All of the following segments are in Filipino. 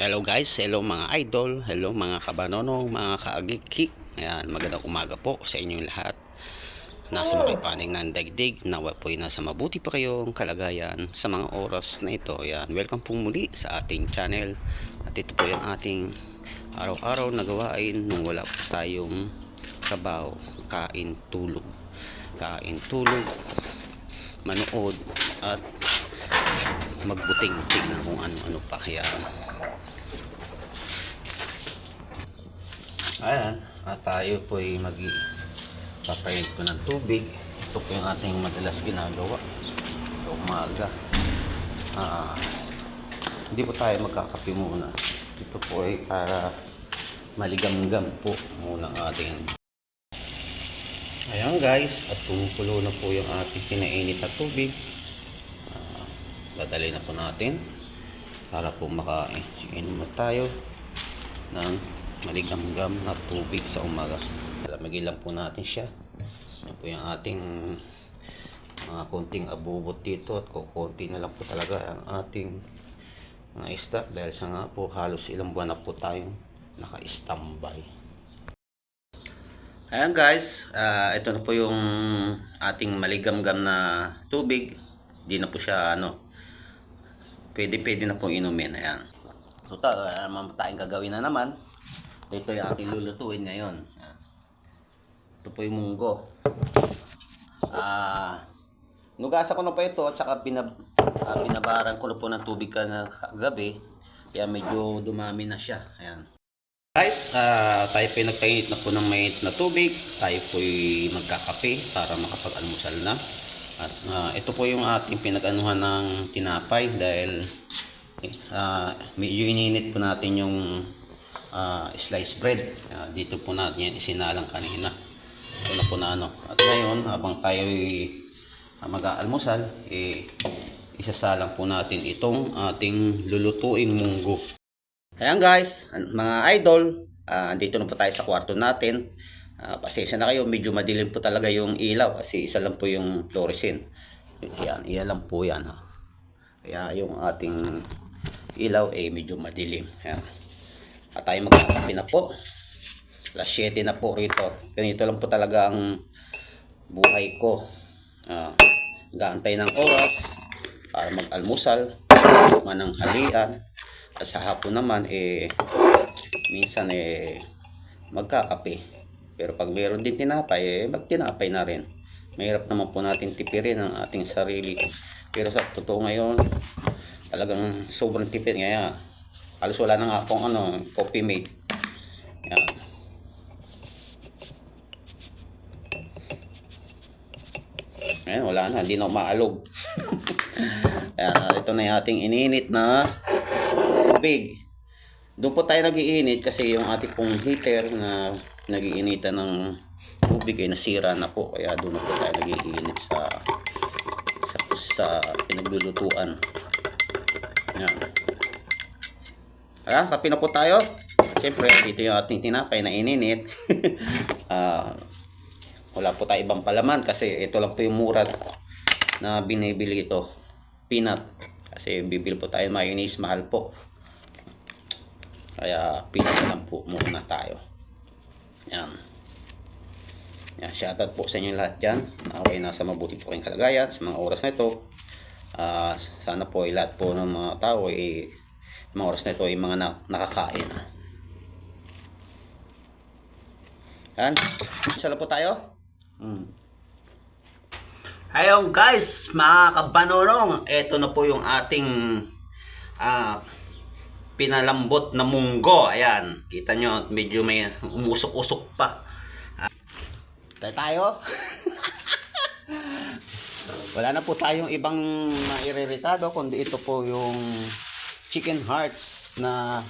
Hello guys, hello mga idol, hello mga kabanonong, mga kaagikik. Ayan, magandang umaga po sa inyong lahat. Nasa makipaning ng daigdig, nawa po'y nasa mabuti pa kayong kalagayan sa mga oras na ito. Ayan, welcome po muli sa ating channel. At ito po yung ating araw-araw na gawain nung wala po tayong trabaho. Kain, tulog. Kain, tulog, manood, at magbuting-ting na kung ano-ano pa. Ayan, at tayo po ay magpapainit po ng tubig. Ito po yung ating madalas ginagawa sa umaga. Hindi po tayo magkakape muna. Ito po ay para maligamgam po muna ang ating. Ayan guys, at kumukulo na po yung ating pinainit na tubig. Dadali na po natin para po makainom na tayo ng maligamgam na tubig sa umaga. Lamigin lang po natin siya. Ito po yung ating mga konting abubot dito, at kukunti na lang po talaga ang ating mga stock dahil sa nga po halos ilang buwan na po tayong naka-standby. Ayan guys, ito na po yung ating maligamgam na tubig. Hindi na po siya pwede na po inumin. Ayan. So naman tayong gagawin na naman. Ito yung ating lulutuin ngayon. Ito po yung munggo. Nugasan ko na pa ito at saka binabaran ko na po ng tubig kagabi. Kaya medyo dumami na siya. Ayan. Guys, tayo po yung nagpainit na po ng mainit na tubig. Tayo po yung magkakape para makapag-almusal na. At ito po yung ating pinag-anuhan ng tinapay dahil medyo ininit po natin yung sliced bread. Dito po natin yan isinalang kanina. Ito na po na At ngayon, habang tayo mag-aalmusal, isasalang po natin itong ating lulutuing munggo. Ayan guys, mga idol, dito na po tayo sa kwarto natin. Pasensya na kayo, medyo madilim po talaga yung ilaw kasi isa lang po yung fluorescent. Iyan lang po yan. Kaya yung ating ilaw medyo madilim. Ayan. At tayo magkakape na po. Alas 7 na po rito. Ganito lang po talaga ang buhay ko. Gaantay ng oras para mag-almusal, manang halian. At sa hapon naman minsan magkakape. Pero pag meron din tinapay, magtinapay na rin. Mahirap naman po natin tipirin ang ating sarili. Pero sa totoo ngayon, talagang sobrang tipid. Kaya halos wala na nga akong coffee mate. Yan. Ayan, wala na, hindi na maalog. Ayan, ito na yung ating ininit na tubig. Doon po tayo nag-iinit kasi yung ating pong heater na nag-iinitan ng tubig ay nasira na po. Kaya doon na po tayo nag-iinit sa pinaglulutuan. Ayan. Kape na po tayo. Siyempre, dito yung ating tinapay na ininit. Wala po tayo ibang palaman kasi ito lang po yung mura na binibili ito. Peanut. Kasi bibili po tayo mayonnaise, mahal po. Kaya peanut lang po muna tayo. Yan. Shoutout po sa inyo lahat dyan. Okay, nasa mabuti po kayong kalagayan sa mga oras na ito. Sana po lahat po ng mga tao mga oras na ito ay mga nakakain. Yan. Sala po tayo. Ayun guys, mga kabanonong, ito na po yung ating pinalambot na munggo. Ayan, kita nyo, medyo may umusok-usok pa. Tayo. Wala na po tayong ibang mairerekado, kundi ito po yung chicken hearts na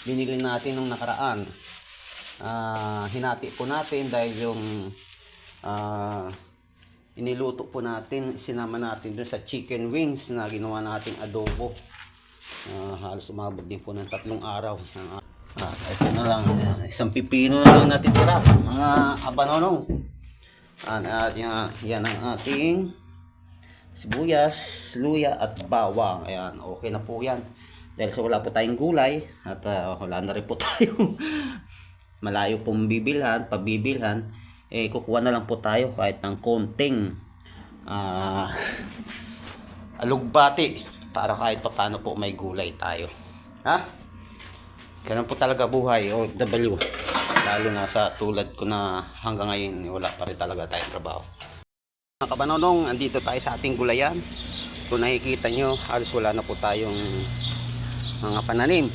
binili natin nung nakaraan. Hinati po natin dahil yung iniluto po natin, sinama natin dun sa chicken wings na ginawa nating adobo. Halos umabot din po ng 3 araw. Ito na lang, isang pipino na lang natin tira, mga abanonong. At yan ang ating sibuyas, luya at bawang. Ayan, okay na po yan. Dahil sa wala po tayong gulay at wala na rin po tayong malayo pong pabibilhan, kukuha na lang po tayo kahit ng konting alugbati para kahit paano po may gulay tayo. Ha? Ganun po talaga buhay OFW. Lalo na sa tulad ko na hanggang ngayon wala pa rin talaga tayong trabaho. Mga kabanonong, andito tayo sa ating gulayan. Kung nakikita nyo, halos wala na po tayong mga pananim.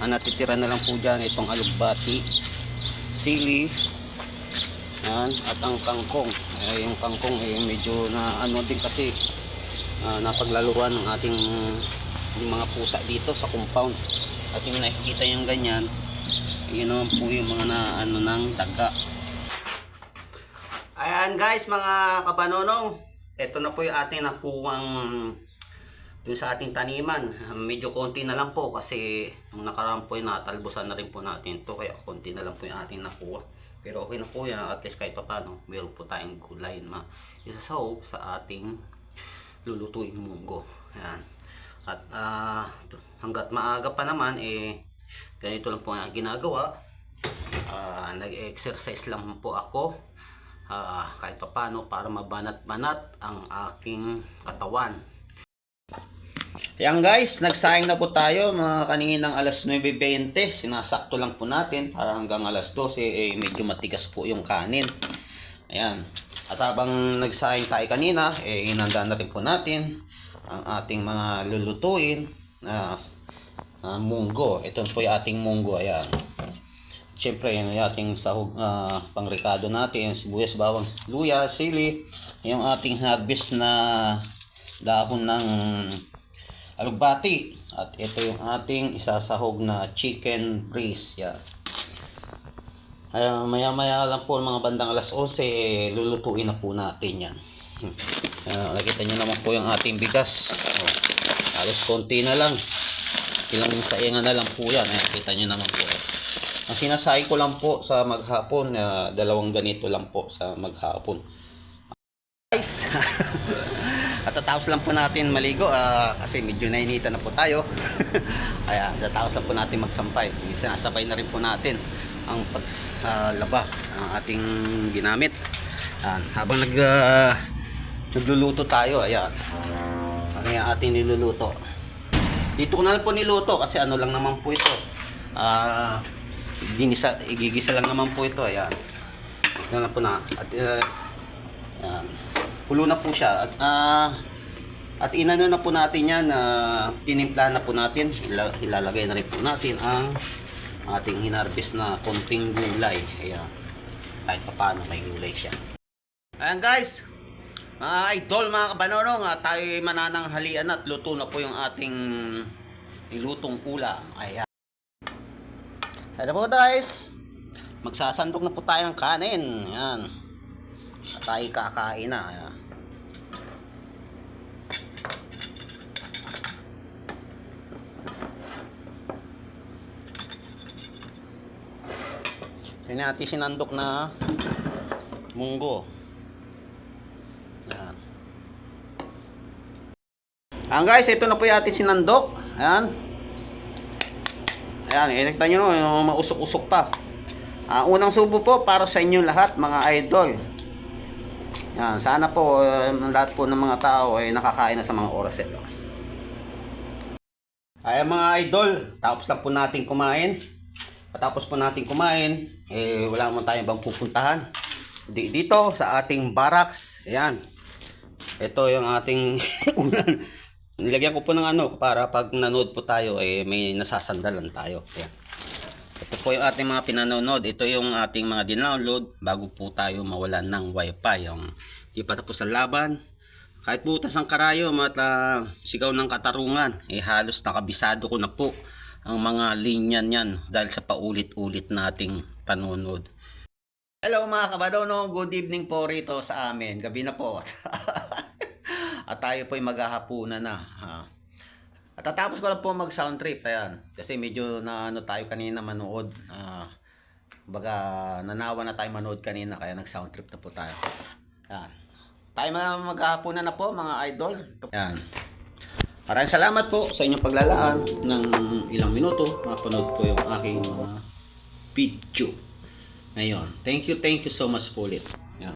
Ang natitira na lang po dyan itong alugbati, sili, yan, at ang kangkong. Yung kangkong medyo na ano din kasi napaglaluan ng ating yung mga pusa dito sa compound. At yung nakikita yung ganyan, yun naman po yung mga ng daga. Ayan guys, mga kapanonong, ito na po yung ating nakuwang dun sa ating taniman. Medyo konti na lang po kasi nung nakaraan po yung natalbusan na rin po natin ito, kaya konti na lang po yung ating nakuha. Pero okay na po yan, at least kahit papano meron po tayong gulay na isasawog sa ating lulutuing munggo. Ayan. At hanggat maaga pa naman, ganito lang po ang ginagawa. Nag-exercise lang po ako kahit papano para mabanat-banat ang aking katawan. Yan guys, nagsayang na po tayo mga kaninang alas 9:20. Sinasakto lang po natin para hanggang alas 12 medyo matigas po yung kanin. Ayan. At habang nagsayang tayo kanina, inanda na rin po natin ang ating mga lulutuin na munggo. Ito po yung ating munggo. Ayan. Siyempre, yung ating sahog, pangrekado natin, sibuyas, bawang, luya, sili, yung ating harvest na dahon ng alugbati, at ito yung ating isasahog na chicken breast. Yan. Maya maya lang po mga bandang alas 11 lulutuin na po natin yan. Nakita nyo naman po yung ating bigas. Halos konti na lang, ilang saingan na lang po yan. Nakita nyo naman po. Ang sinasay ko lang po sa maghapon, dalawang ganito lang po sa maghapon. Guys, at tatapos lang po natin maligo kasi medyo nainitan na po tayo. Ayan, tatapos lang po natin magsampay. Sinasabay na rin po natin ang paglaba ng ating ginamit. Ayan, habang nagluluto tayo, ayan. Ano yung ating niluluto? Dito ko na lang po niluto kasi ano lang naman po ito. Igigisa lang naman po ito. Ayan. Ito na po na. At ayan. Pulo na po siya. At inano na po natin yan. Tinimpla na po natin. Ilalagay na rin po natin ang ating hinarvest na konting gulay. Ayan. Kahit pa paano may gulay siya. Ayan guys. Mga idol, mga kabanonong, tayo manananghalian at luto na po yung ating nilutong ulam. Ayan. Hello po guys. Magsasandok na po tayo ng kanin. Ayan. At tayo kakain na. Ayan. Ito natin sinandok na munggo. Ayan. Ayan guys, ito na po yung ating sinandok. Ayan. Ayan, inikta nyo no, mausok-usok pa. Unang subo po para sa inyo lahat mga idol. Ayan, sana po lahat po ng mga tao ay nakakain na sa mga oras ito. Ayan mga idol, tapos lang po natin kumain. Patapos po natin kumain, wala naman tayong bang pupuntahan. Dito sa ating barracks, ayan. Ito yung ating nilagyan ko po ng ano para pag nanood po tayo may nasasandalan tayo. Ayan. Ito po yung ating mga pinanonood. Ito yung ating mga dinownload bago po tayo mawalan ng wifi. Yung di pa tapos ang laban. Kahit butas ang karayom at sigaw ng katarungan, halos nakabisado ko na po ang mga linya niyan dahil sa paulit-ulit nating panonood. Hello mga kabadono, good evening po rito sa amin. Gabi na po. At tayo po ay maghahapunan na. At tatapos ko lang po mag sound trip. Ayan. Kasi medyo na ano tayo kanina manood. Baga nanawa na tayo manood kanina kaya nag sound trip na po tayo. Ayan. Tayo maghahapunan na po mga idol. Ayan. Maraming salamat po sa inyong paglalaan ng ilang minuto. Mapanood po yung aking mga video. Ngayon, thank you so much po ulit. Ayan.